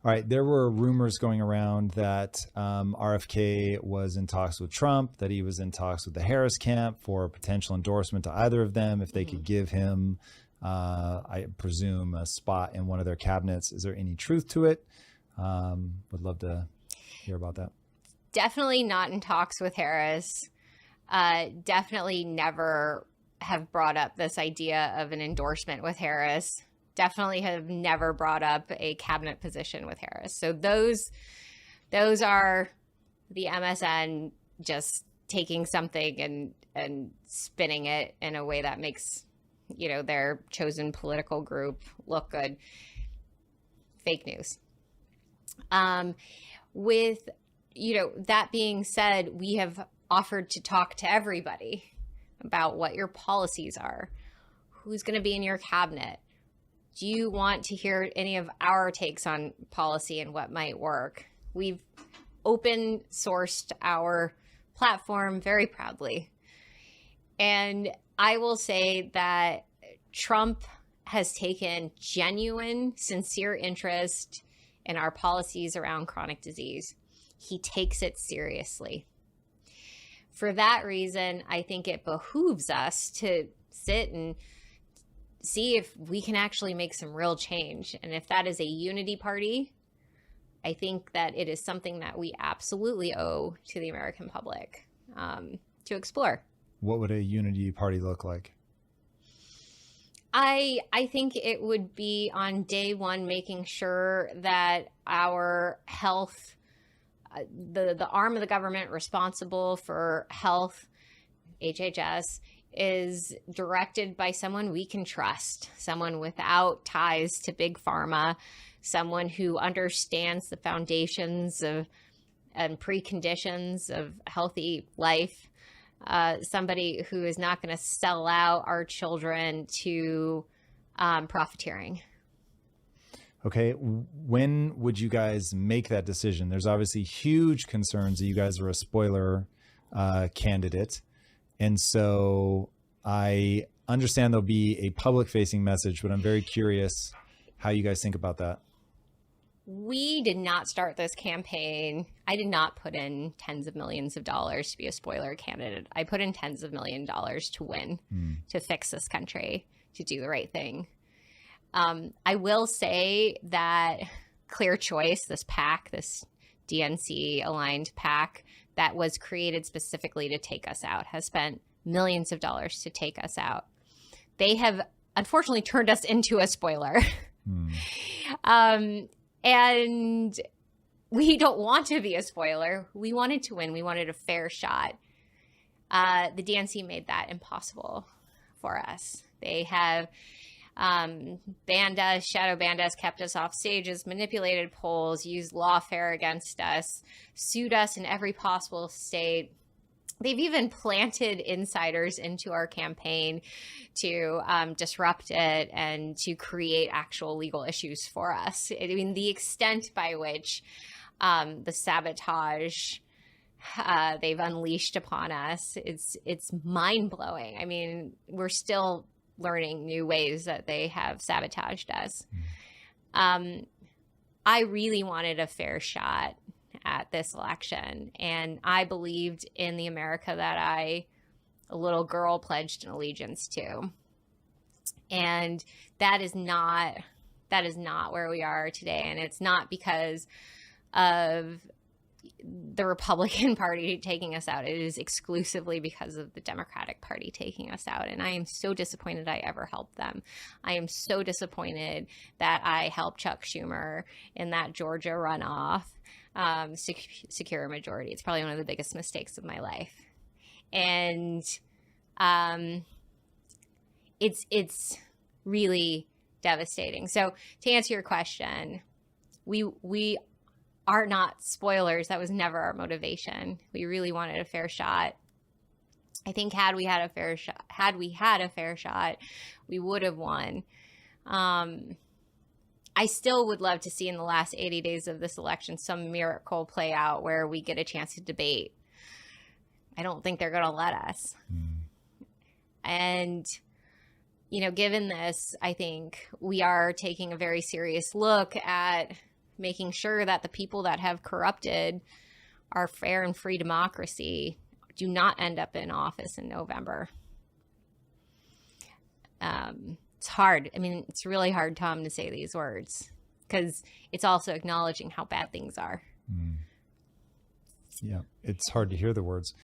All right. There were rumors going around that RFK was in talks with Trump, that he was in talks with the Harris camp for potential endorsement to either of them if they could give him, I presume, a spot in one of their cabinets. Is there any truth to it? Would love to hear about that. Definitely not in talks with Harris. Definitely never have brought up this idea of an endorsement with Harris. Definitely have never brought up a cabinet position with Harris. So those are the MSN just taking something and spinning it in a way that makes, their chosen political group look good. Fake news. With, that being said, we have offered to talk to everybody about what your policies are, who's going to be in your cabinet. Do you want to hear any of our takes on policy and what might work? We've open sourced our platform very proudly. And I will say that Trump has taken genuine, sincere interest in our policies around chronic disease. He takes it seriously. For that reason, I think it behooves us to sit and see if we can actually make some real change. And if that is a unity party, I think that it is something that we absolutely owe to the American public to explore. What would a unity party look like? I think it would be on day one, making sure that our health, the arm of the government responsible for health, HHS, is directed by someone we can trust, someone without ties to big pharma, someone who understands the foundations of and preconditions of healthy life, somebody who is not going to sell out our children to profiteering. Okay. When would you guys make that decision? There's obviously huge concerns that you guys are a spoiler candidate. And so I understand there'll be a public facing message, but I'm very curious how you guys think about that. We did not start this campaign. I did not put in tens of millions of dollars to be a spoiler candidate. I put in tens of $millions to win, to fix this country, to do the right thing. I will say that Clear Choice, this PAC, this DNC aligned PAC that was created specifically to take us out, has spent millions of dollars to take us out. They have unfortunately turned us into a spoiler. And we don't want to be a spoiler. We wanted to win. We wanted a fair shot. The DNC made that impossible for us. They have banned us, shadow banned us, kept us off stages, manipulated polls, used lawfare against us, sued us in every possible state. They've even planted insiders into our campaign to disrupt it and to create actual legal issues for us. I mean, the extent by which the sabotage they've unleashed upon us, it's mind-blowing. I mean, we're still learning new ways that they have sabotaged us. I really wanted a fair shot at this election, and I believed in the America that a little girl pledged an allegiance to. And that is not where we are today. And it's not because of the Republican Party taking us out. It is exclusively because of the Democratic Party taking us out. And I am so disappointed I ever helped them. I am so disappointed that I helped Chuck Schumer in that Georgia runoff secure a majority. It's probably one of the biggest mistakes of my life. And it's really devastating. So to answer your question, we are not spoilers. That was never our motivation. We really wanted a fair shot. I think had we had a fair shot, we would have won. I still would love to see in the last 80 days of this election some miracle play out where we get a chance to debate. I don't think they're going to let us. And, given this, I think we are taking a very serious look at making sure that the people that have corrupted our fair and free democracy do not end up in office in November. It's hard. I mean, it's really hard, Tom, to say these words because it's also acknowledging how bad things are. Yeah, it's hard to hear the words.